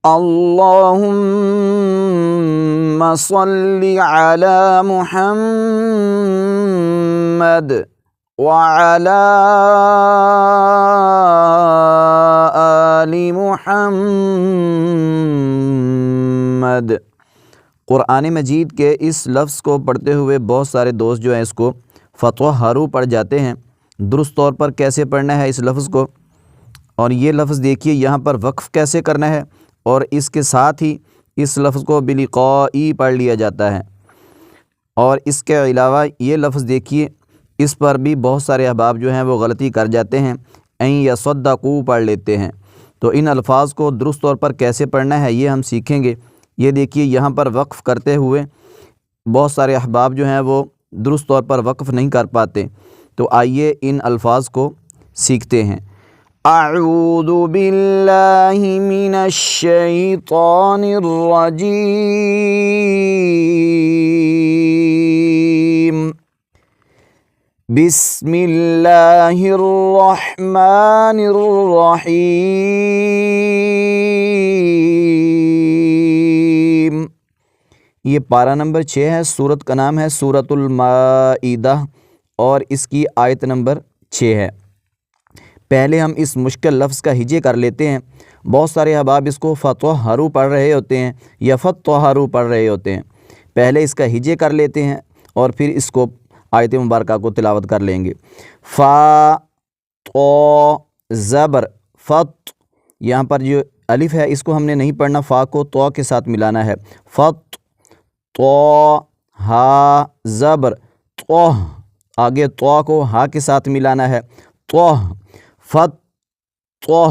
اللہم صلی علی محمد وعلی آل محمد۔ قرآن مجید کے اس لفظ کو پڑھتے ہوئے بہت سارے دوست جو ہیں اس کو فَطَہَّرُوا پڑھ جاتے ہیں۔ درست طور پر کیسے پڑھنا ہے اس لفظ کو، اور یہ لفظ دیکھیے یہاں پر وقف کیسے کرنا ہے، اور اس کے ساتھ ہی اس لفظ کو بِلِقَاءِ پڑھ لیا جاتا ہے۔ اور اس کے علاوہ یہ لفظ دیکھیے اس پر بھی بہت سارے احباب جو ہیں وہ غلطی کر جاتے ہیں، اَن یصدقوا پڑھ لیتے ہیں۔ تو ان الفاظ کو درست طور پر کیسے پڑھنا ہے یہ ہم سیکھیں گے۔ یہ دیکھیے یہاں پر وقف کرتے ہوئے بہت سارے احباب جو ہیں وہ درست طور پر وقف نہیں کر پاتے، تو آئیے ان الفاظ کو سیکھتے ہیں۔ اعوذ باللہ من الشیطان الرجیم، بسم اللہ الرحمن الرحیم۔ یہ پارہ نمبر 6 ہے، سورت کا نام ہے سورۃ المائدہ، اور اس کی آیت نمبر 6 ہے۔ پہلے ہم اس مشکل لفظ کا ہجے کر لیتے ہیں۔ بہت سارے احباب اس کو فَطَہَّرُوا پڑھ رہے ہوتے ہیں یا فَطَّہَّرُوا پڑھ رہے ہوتے ہیں۔ پہلے اس کا ہجے کر لیتے ہیں اور پھر اس کو آیت مبارکہ کو تلاوت کر لیں گے۔ فا تو زبر فت، یہاں پر جو الف ہے اس کو ہم نے نہیں پڑھنا، فا کو تو کے ساتھ ملانا ہے۔ فت تو ہا زبر تو، آگے تو کو ہا کے ساتھ ملانا ہے، تو فت تو،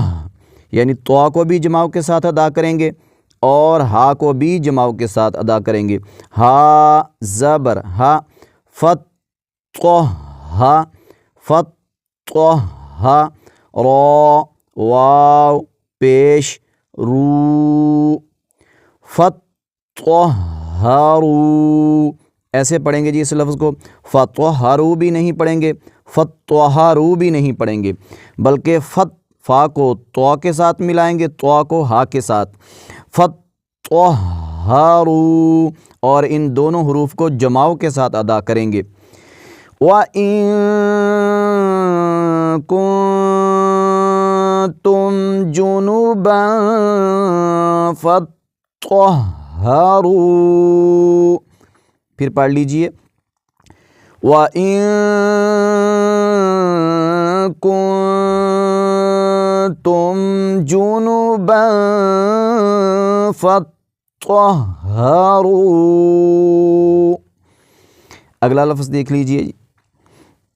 یعنی تو کو بھی جماؤ کے ساتھ ادا کریں گے اور ہا کو بھی جماؤ کے ساتھ ادا کریں گے۔ ہا زبر ہا، فت تو ہا، فت تو ہا، رو واو پیش رو، فت تو ہارو، ایسے پڑھیں گے جی اس لفظ کو۔ فَطَہَّرُوا بھی نہیں پڑھیں گے، فَطَّہَّرُوا بھی نہیں پڑھیں گے، بلکہ فت فا کو تو کے ساتھ ملائیں گے، تو کو ہا کے ساتھ، فَطَّہَّرُوا، اور ان دونوں حروف کو جماؤ کے ساتھ ادا کریں گے۔ وَإِن كُنتُمْ جُنُبًا فَطَّهَّرُوا، پھر پڑھ لیجئے۔ وَإِن كُنتُمْ جُنُبًا فَطَّهَّرُوا، اگلا لفظ دیکھ لیجئے۔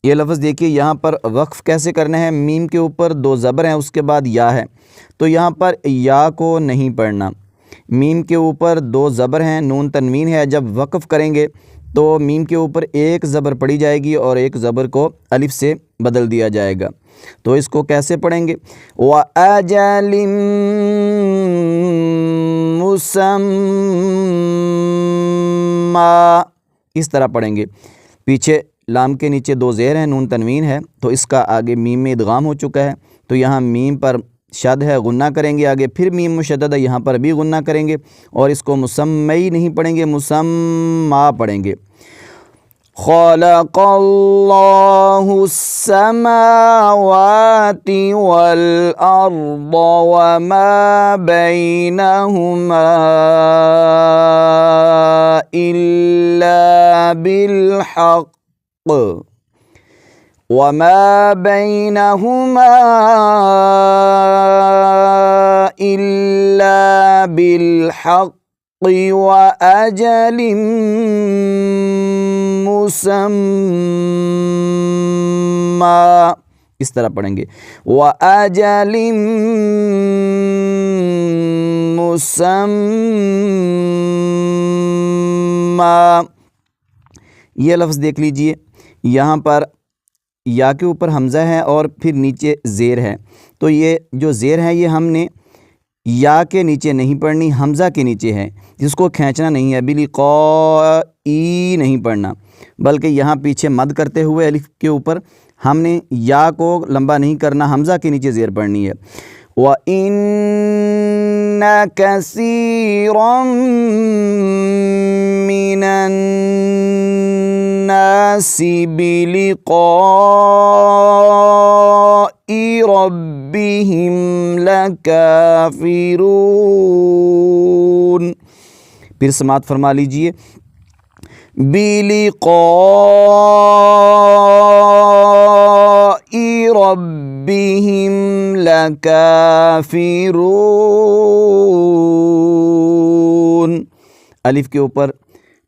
یہ لفظ دیکھیے یہاں پر وقف کیسے کرنا ہے۔ میم کے اوپر 2 زبر ہیں، اس کے بعد یا ہے، تو یہاں پر یا کو نہیں پڑھنا۔ میم کے اوپر 2 زبر ہیں، نون تنوین ہے، جب وقف کریں گے تو میم کے اوپر 1 زبر پڑھی جائے گی اور 1 زبر کو الف سے بدل دیا جائے گا۔ تو اس کو کیسے پڑھیں گے؟ وَأَجَلٍ مُّسَمًّى، اس طرح پڑھیں گے۔ پیچھے لام کے نیچے 2 زیر ہیں، نون تنوین ہے، تو اس کا آگے میم میں ادغام ہو چکا ہے، تو یہاں میم پر شد ہے، غنہ کریں گے، آگے پھر میم مشدد ہے، یہاں پر بھی غنہ کریں گے، اور اس کو مسمی نہیں پڑھیں گے، مسمّا پڑھیں گے۔ خلق اللہ السماوات والارض وما بینہما الا بالحق وما بینہما الا بالحق وَأَجَلٍ مُّسَمًّى، اس طرح پڑھیں گے۔ وَأَجَلٍ مُّسَمًّى، یہ لفظ دیکھ لیجئے، یہاں پر یا کے اوپر حمزہ ہے اور پھر نیچے زیر ہے، تو یہ جو زیر ہے یہ ہم نے یا کے نیچے نہیں پڑھنی، حمزہ کے نیچے ہے، جس کو کھینچنا نہیں ہے، بِلِقَاءِ نہیں پڑھنا، بلکہ یہاں پیچھے مد کرتے ہوئے الف کے اوپر ہم نے یا کو لمبا نہیں کرنا، حمزہ کے نیچے زیر پڑھنی ہے۔ وَإِنَّ كثيرا من الناس بلقاء ربهم لكافرون. پھر سماعت فرما لیجئے. بلقاء ربهم لکافرون. الف کے اوپر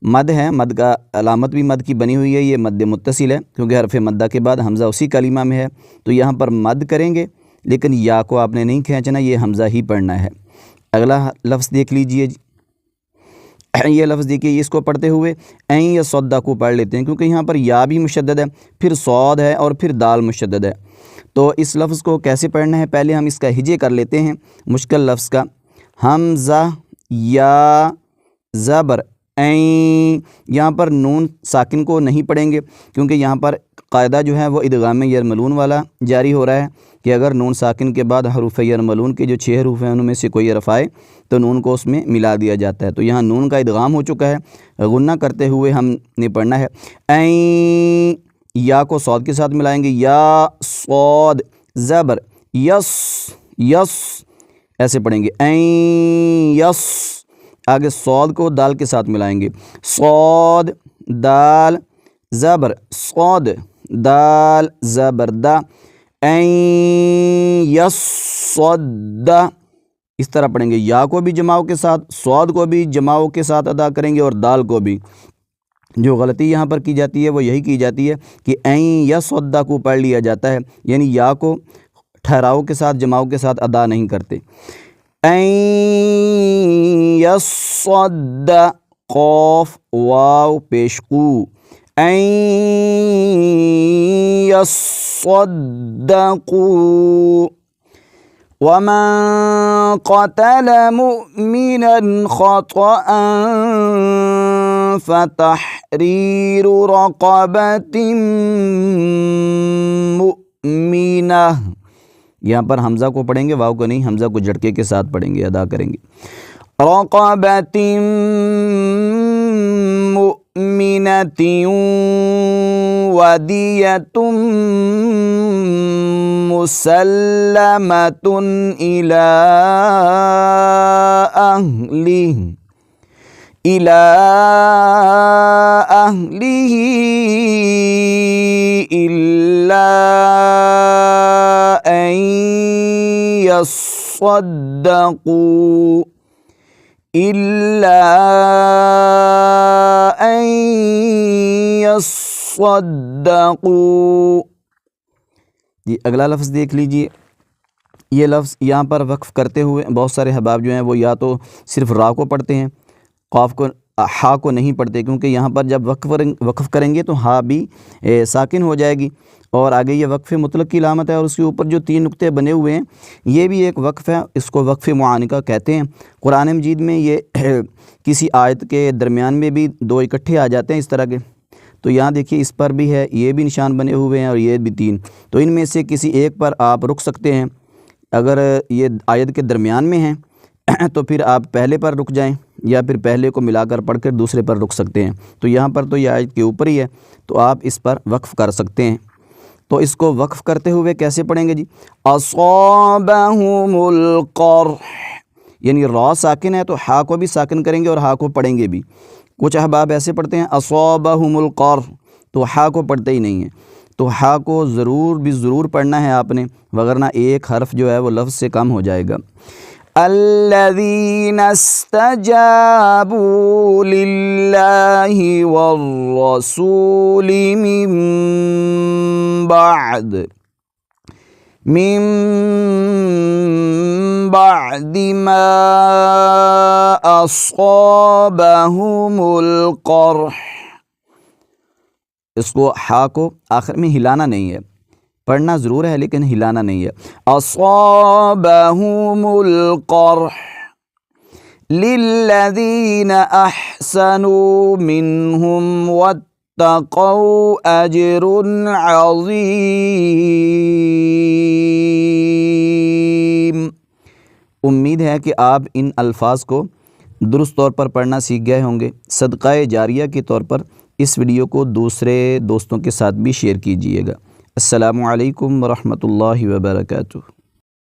مد ہے، مد کا علامت بھی مد کی بنی ہوئی ہے، یہ مد متصل ہے کیونکہ حرف مدہ کے بعد حمزہ اسی کلمہ میں ہے، تو یہاں پر مد کریں گے لیکن یا کو آپ نے نہیں کھینچنا، یہ حمزہ ہی پڑھنا ہے. اگلا لفظ دیکھ لیجئے جی. یہ لفظ دیکھیے، اس کو پڑھتے ہوئے این یا صدہ کو پڑھ لیتے ہیں کیونکہ یہاں پر یا بھی مشدد ہے، پھر صاد ہے اور پھر دال مشدد ہے. تو اس لفظ کو کیسے پڑھنا ہے، پہلے ہم اس کا ہجے کر لیتے ہیں مشکل لفظ کا. حمزہ یا زبر این، یہاں پر نون ساکن کو نہیں پڑھیں گے کیونکہ یہاں پر قاعدہ جو ہے وہ ادغام یرملون والا جاری ہو رہا ہے کہ اگر نون ساکن کے بعد حروف یرملون کے جو 6 حروف ہیں ان میں سے کوئی حرف آئے تو نون کو اس میں ملا دیا جاتا ہے. تو یہاں نون کا ادغام ہو چکا ہے، غنہ کرتے ہوئے ہم نے پڑھنا ہے. این، یا کو صاد کے ساتھ ملائیں گے، یا صاد زبر یس، یس ایسے پڑھیں گے. این یس. آگے صاد کو دال کے ساتھ ملائیں گے، صاد دال زبر صاد دال زبر دا. این یصد، اس طرح پڑھیں گے. یا کو بھی جماؤ کے ساتھ، صاد کو بھی جماؤ کے ساتھ ادا کریں گے اور دال کو بھی. جو غلطی یہاں پر کی جاتی ہے وہ یہی کی جاتی ہے کہ این یصد کو پڑھ لیا جاتا ہے، یعنی یا کو ٹھہراؤ کے ساتھ جماؤ کے ساتھ ادا نہیں کرتے. این یصد، قاف واو پیش قو. این یصدقوا. ومن قتل مؤمنا خطأ فتحرير رقبة مؤمنة. یہاں پر حمزہ کو پڑھیں گے، واو کو نہیں، حمزہ کو جھٹکے کے ساتھ پڑھیں گے، ادا کریں گے. رقبة مؤمنة ودية مسلمة إلى أهله إلا أن يصدقوا، إلا أن يصدقوا. یہ اگلا لفظ دیکھ لیجئے. یہ لفظ یہاں پر وقف کرتے ہوئے بہت سارے احباب جو ہیں وہ یا تو صرف را کو پڑھتے ہیں، قاف کو، ہا کو نہیں پڑھتے کیونکہ یہاں پر جب وقف کریں گے تو ہا بھی ساکن ہو جائے گی. اور آگے یہ وقف مطلق کی علامت ہے اور اس کے اوپر جو 3 نقطے بنے ہوئے ہیں یہ بھی ایک وقف ہے، اس کو وقف معانقہ کہتے ہیں. قرآن مجید میں یہ کسی آیت کے درمیان میں بھی 2 اکٹھے آ جاتے ہیں اس طرح کے. تو یہاں دیکھیے اس پر بھی ہے، یہ بھی نشان بنے ہوئے ہیں اور یہ بھی 3. تو ان میں سے کسی ایک پر آپ رک سکتے ہیں. اگر یہ آیت کے درمیان میں ہیں تو پھر آپ پہلے پر رک جائیں یا پھر پہلے کو ملا کر پڑھ کر دوسرے پر رک سکتے ہیں. تو یہاں پر تو یہ آیت کے اوپر ہی ہے تو آپ اس پر وقف کر سکتے ہیں. تو اس کو وقف کرتے ہوئے کیسے پڑھیں گے جی؟ اصابہم القرح، یعنی را ساکن ہے تو ہا کو بھی ساکن کریں گے اور ہا کو پڑھیں گے بھی. کچھ احباب ایسے پڑھتے ہیں اصابہم القرح تو ہا کو پڑھتے ہی نہیں ہیں. تو ہا کو ضرور پڑھنا ہے آپ نے، وگرنہ ایک حرف جو ہے وہ لفظ سے کم ہو جائے گا. الذین استجابوا للہ والرسول من بعد ما اصابہم القرح. اس کو ہا کو آخر میں ہلانا نہیں ہے، پڑھنا ضرور ہے لیکن ہلانا نہیں ہے. اصابہم القرح للذین احسنوا منہم واتقوا اجر عظیم. امید ہے کہ آپ ان الفاظ کو درست طور پر پڑھنا سیکھ گئے ہوں گے۔ صدقہ جاریہ کے طور پر اس ویڈیو کو دوسرے دوستوں کے ساتھ بھی شیئر کیجیے گا۔ السلام علیکم ورحمۃ اللہ وبرکاتہ۔